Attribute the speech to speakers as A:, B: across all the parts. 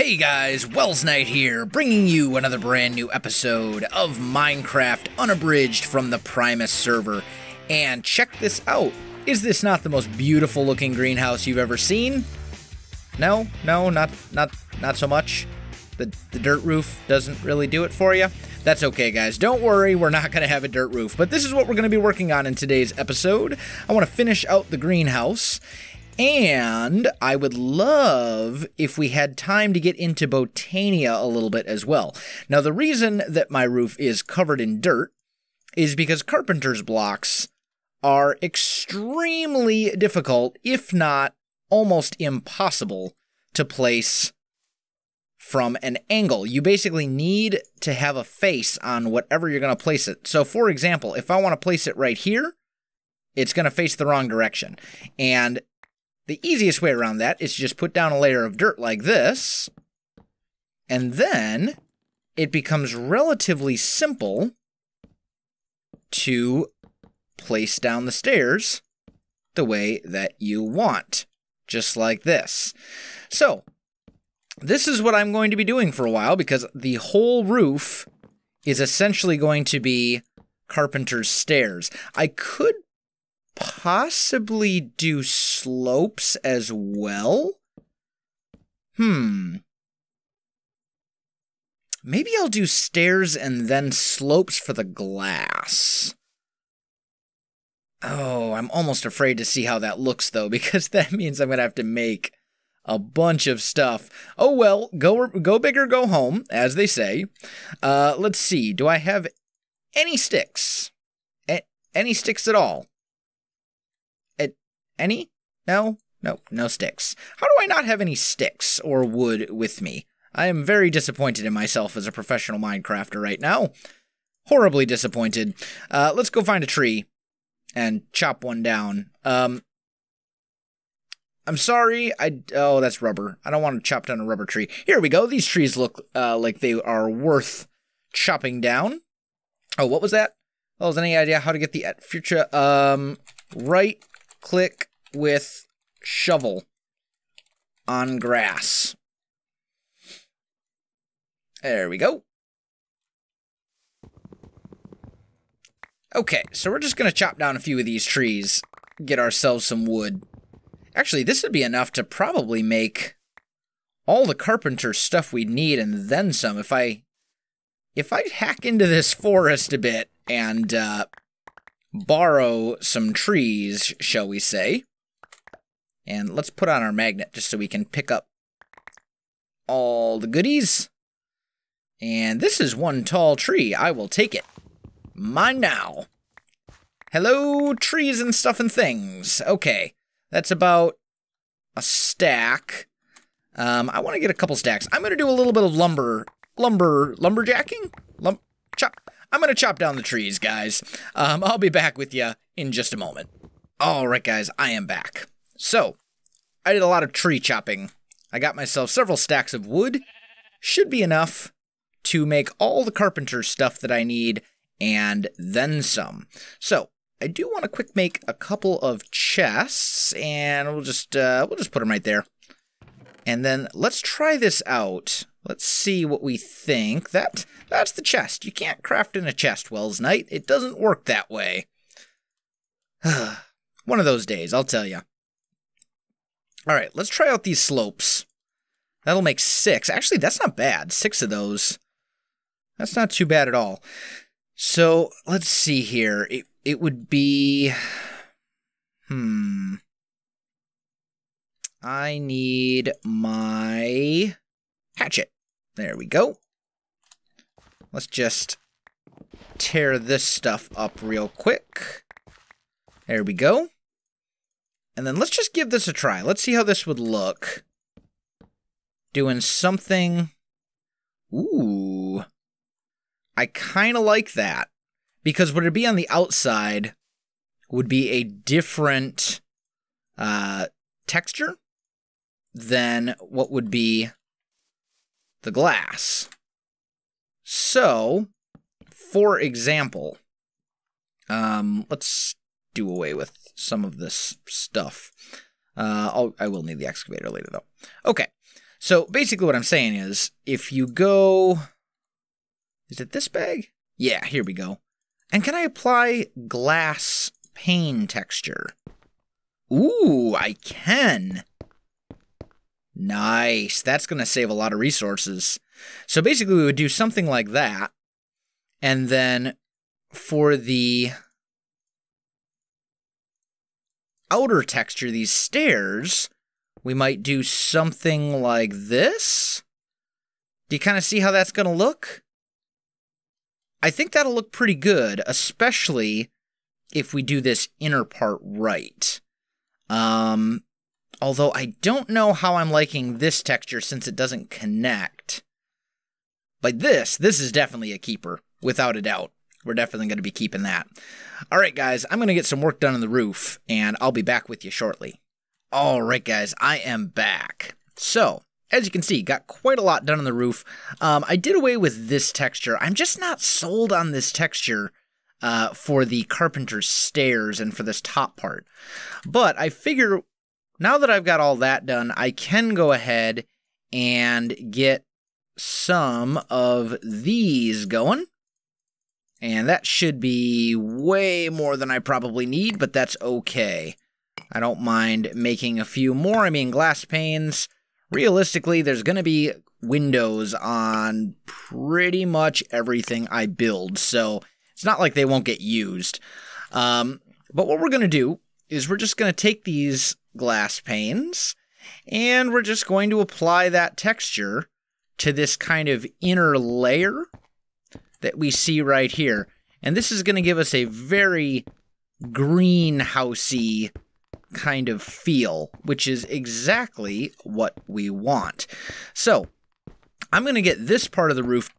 A: Hey guys, Welsknight here, bringing you another brand new episode of Minecraft Unabridged from the Primus server. And check this out. Is this not the most beautiful looking greenhouse you've ever seen? No, not so much. The dirt roof doesn't really do it for you. That's okay, guys. Don't worry, we're not going to have a dirt roof. But this is what we're going to be working on in today's episode. I want to finish out the greenhouse. And I would love if we had time to get into Botania a little bit as well. Now, the reason that my roof is covered in dirt is because carpenter's blocks are extremely difficult, if not almost impossible, to place from an angle. You basically need to have a face on whatever you're going to place it. So, for example, if I want to place it right here, it's going to face the wrong direction. And the easiest way around that is to just put down a layer of dirt like this, and then it becomes relatively simple to place down the stairs the way that you want, just like this. So, this is what I'm going to be doing for a while, because the whole roof is essentially going to be carpenter's stairs. I could possibly do slopes as well. Maybe I'll do stairs and then slopes for the glass. Oh, I'm almost afraid to see how that looks, though, because that means I'm going to have to make a bunch of stuff. Oh, well, go big or go home, as they say. Let's see. Do I have any sticks? Any sticks at all? Any? No, no sticks. How do I not have any sticks or wood with me? I am very disappointed in myself as a professional Minecrafter right now. Horribly disappointed. Let's go find a tree and chop one down. I'm sorry, oh, that's rubber. I don't want to chop down a rubber tree. Here we go. These trees look like they are worth chopping down. Oh, what was that? Oh, is any idea how to get the future? Right click with shovel on grass. There we go. Okay, so we're just going to chop down a few of these trees, get ourselves some wood. Actually, this would be enough to probably make all the carpenter stuff we need and then some. If I hack into this forest a bit and borrow some trees, shall we say. And let's put on our magnet just so we can pick up all the goodies. And this is one tall tree. I will take it. Mine now. Hello, trees and stuff and things. Okay, that's about a stack. I want to get a couple stacks. I'm going to do a little bit of lumberjacking? I'm going to chop down the trees, guys. I'll be back with you in just a moment. All right, guys, I am back. So, I did a lot of tree chopping. I got myself several stacks of wood. Should be enough to make all the carpenter stuff that I need and then some. So, I do want to quick make a couple of chests, and we'll just put them right there. And then let's try this out. Let's see what we think. That's the chest. You can't craft in a chest, Welsknight. It doesn't work that way. One of those days, I'll tell you. Alright, let's try out these slopes. That'll make 6. Actually, that's not bad. 6 of those. That's not too bad at all. So, let's see here. It would be... I need my hatchet. There we go. Let's just tear this stuff up real quick. There we go. And then let's just give this a try. Let's see how this would look. Doing something... Ooh. I kind of like that. Because what it'd be on the outside would be a different texture than what would be the glass. So, for example, let's do away with some of this stuff. I will need the excavator later, though. Okay, So basically what I'm saying is, if you go... Is it this bag? Yeah, here we go. And can I apply glass pane texture? Ooh, I can. Nice. That's going to save a lot of resources. So basically we would do something like that. And then for the outer texture, these stairs, we might do something like this. Do you kind of see how that's going to look? I think that'll look pretty good, especially if we do this inner part right. Although I don't know how I'm liking this texture since it doesn't connect. But this is definitely a keeper, without a doubt. We're definitely going to be keeping that. All right, guys, I'm going to get some work done on the roof, and I'll be back with you shortly. All right, guys, I am back. So, as you can see, got quite a lot done on the roof. I did away with this texture. I'm just not sold on this texture for the carpenter's stairs and for this top part. But I figure now that I've got all that done, I can go ahead and get some of these going. And that should be way more than I probably need, but that's okay. I don't mind making a few more. I mean, glass panes, realistically, there's going to be windows on pretty much everything I build, so it's not like they won't get used. But what we're going to do is we're just going to take these glass panes, and we're just going to apply that texture to this kind of inner layer that we see right here. And this is going to give us a very greenhousey kind of feel, which is exactly what we want. So I'm going to get this part of the roof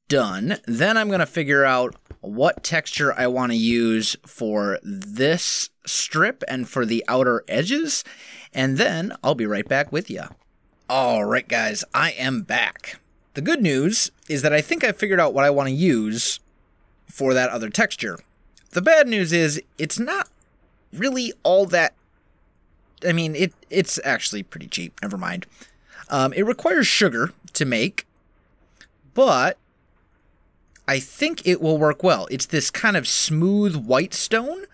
A: done. Then I'm going to figure out what texture I want to use for this strip and for the outer edges. And then I'll be right back with you. All right, guys, I am back. The good news is that I think I figured out what I want to use for that other texture. The bad news is it's not really all that... I mean, it's actually pretty cheap. Never mind. It requires sugar to make, but I think it will work well. It's this kind of smooth white stone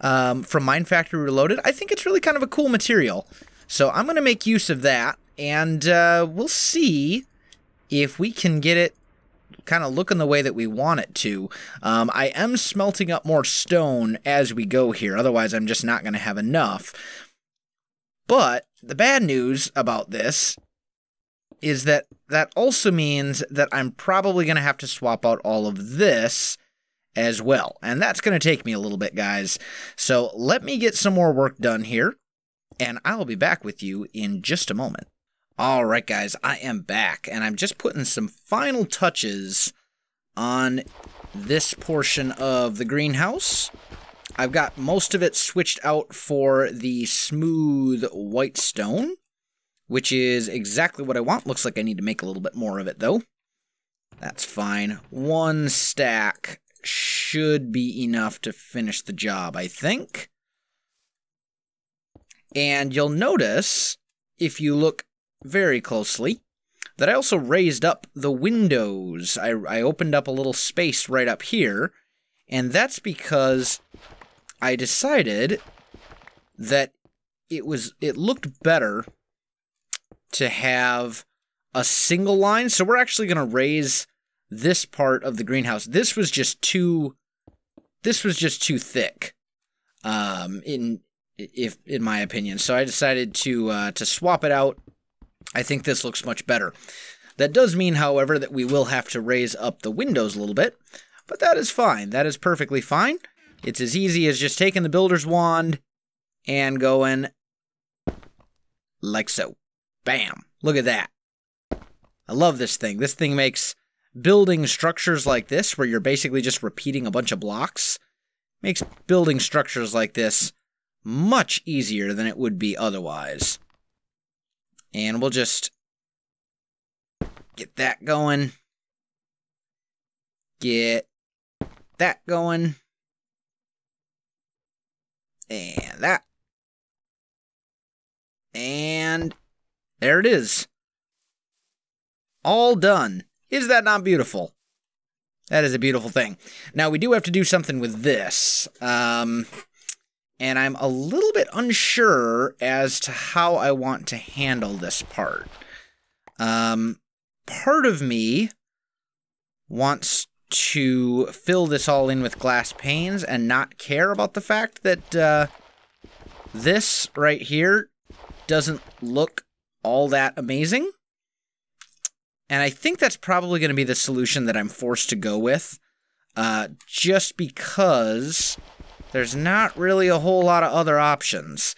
A: from Mine Factory Reloaded. I think it's really kind of a cool material. So I'm going to make use of that, and we'll see if we can get it kind of looking the way that we want it to. I am smelting up more stone as we go here. Otherwise, I'm just not going to have enough. But the bad news about this is that that also means that I'm probably going to have to swap out all of this as well. And that's going to take me a little bit, guys. So let me get some more work done here, and I'll be back with you in just a moment. All right, guys, I am back, and I'm just putting some final touches on this portion of the greenhouse. I've got most of it switched out for the smooth white stone, which is exactly what I want. Looks like I need to make a little bit more of it, though. That's fine. One stack should be enough to finish the job, I think. And you'll notice, if you look very closely, that I also raised up the windows. I opened up a little space right up here, and that's because I decided that it looked better to have a single line. So we're actually going to raise this part of the greenhouse. This was just too thick, in my opinion. So I decided to swap it out. I think this looks much better. That does mean, however, that we will have to raise up the windows a little bit, but that is fine. That is perfectly fine. It's as easy as just taking the builder's wand and going like so. Bam. Look at that. I love this thing. This thing makes building structures like this, where you're basically just repeating a bunch of blocks, makes building structures like this much easier than it would be otherwise. And we'll just get that going. Get that going. And that. And there it is. all done. Is that not beautiful? That is a beautiful thing. Now, we do have to do something with this. And I'm a little bit unsure as to how I want to handle this part. Part of me wants to fill this all in with glass panes and not care about the fact that this right here doesn't look all that amazing. And I think that's probably going to be the solution that I'm forced to go with, just because there's not really a whole lot of other options.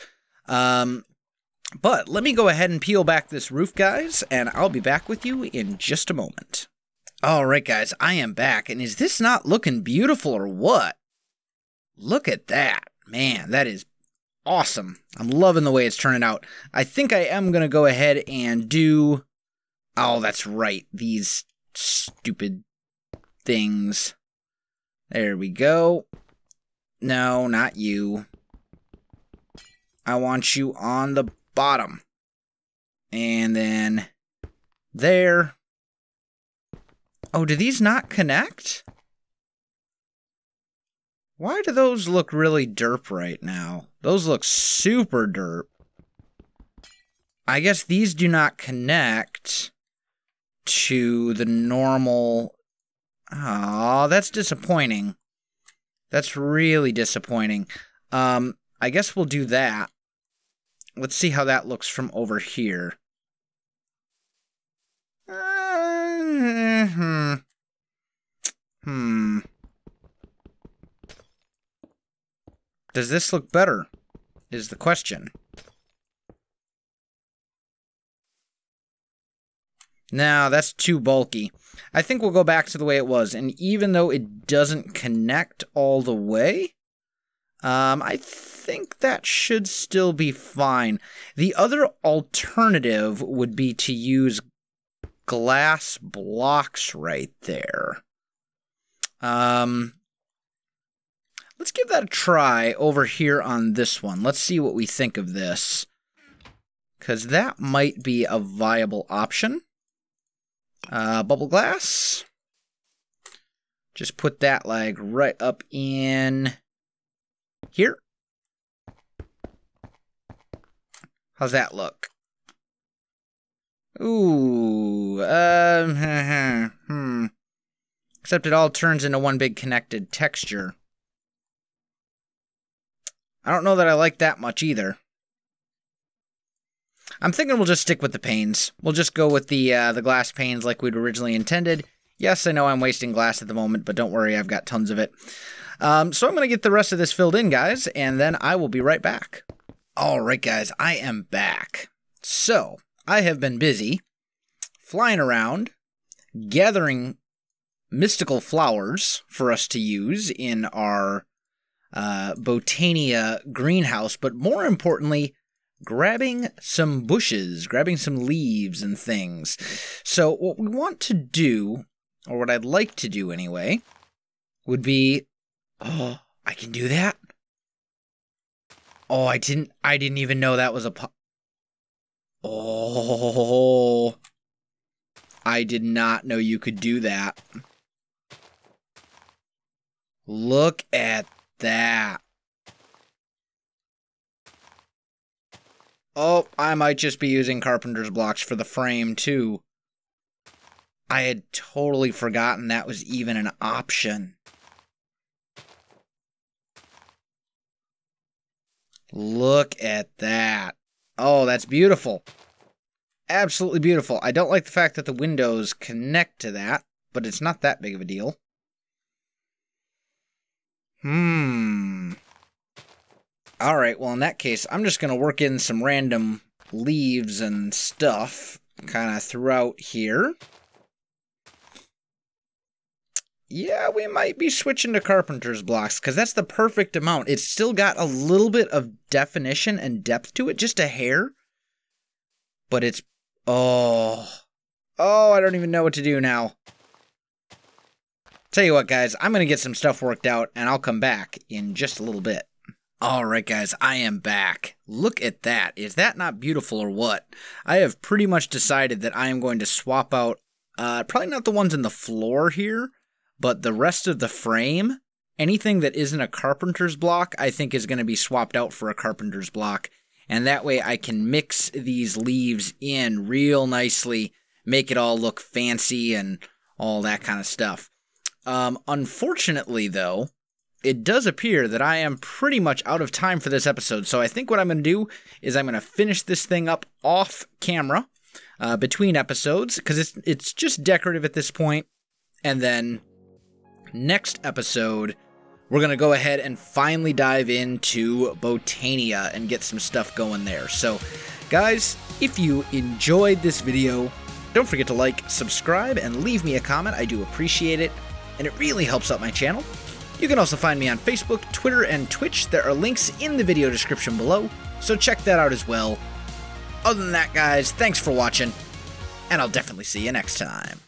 A: But let me go ahead and peel back this roof, guys, and I'll be back with you in just a moment. Alright, guys, I am back, and is this not looking beautiful or what? Look at that. Man, that is awesome. I'm loving the way it's turning out. I think I am going to go ahead and do... Oh, that's right. These stupid things. There we go. No, not you. I want you on the bottom. And then there. Oh, do these not connect? Why do those look really derp right now? Those look super derp. I guess these do not connect to the normal... Oh, that's disappointing. That's really disappointing. I guess we'll do that. Let's see how that looks from over here. Does this look better? Is the question. No, that's too bulky. I think we'll go back to the way it was, and even though it doesn't connect all the way, I think that should still be fine. The other alternative would be to use glass blocks right there. Let's give that a try over here on this one. Let's see what we think of this, because that might be a viable option. Bubble glass. Just put that like right up in here. How's that look? Ooh, Except it all turns into one big connected texture. I don't know that I like that much either. I'm thinking we'll just stick with the panes. We'll just go with the glass panes like we'd originally intended. Yes, I know I'm wasting glass at the moment, but don't worry, I've got tons of it. So I'm going to get the rest of this filled in, guys, and then I will be right back. Alright, guys, I am back. So, I have been busy flying around, gathering mystical flowers for us to use in our Botania greenhouse, but more importantly, grabbing some bushes, grabbing some leaves and things. So what we want to do, or what I'd like to do anyway, would be... Oh, I can do that? Oh, I didn't even know that was a... Oh, I did not know you could do that. Look at that. Oh, I might just be using carpenter's blocks for the frame, too. I had totally forgotten that was even an option. Look at that. Oh, that's beautiful. Absolutely beautiful. I don't like the fact that the windows connect to that, but it's not that big of a deal. Alright, well in that case, I'm just going to work in some random leaves and stuff kind of throughout here. Yeah, we might be switching to carpenter's blocks, because that's the perfect amount. It's still got a little bit of definition and depth to it, just a hair. But it's... Oh, I don't even know what to do now. Tell you what, guys, I'm going to get some stuff worked out, and I'll come back in just a little bit. Alright guys, I am back. Look at that. Is that not beautiful or what? I have pretty much decided that I am going to swap out Probably not the ones in the floor here, but the rest of the frame, anything that isn't a carpenter's block, I think is going to be swapped out for a carpenter's block. And that way I can mix these leaves in real nicely, make it all look fancy and all that kind of stuff. Unfortunately, though, it does appear that I am pretty much out of time for this episode. So I think what I'm going to do is I'm going to finish this thing up off camera between episodes, because it's just decorative at this point. And then next episode, we're going to go ahead and finally dive into Botania and get some stuff going there. So, guys, if you enjoyed this video, don't forget to like, subscribe, and leave me a comment. I do appreciate it, and it really helps out my channel. You can also find me on Facebook, Twitter, and Twitch. There are links in the video description below, so check that out as well. Other than that, guys, thanks for watching, and I'll definitely see you next time.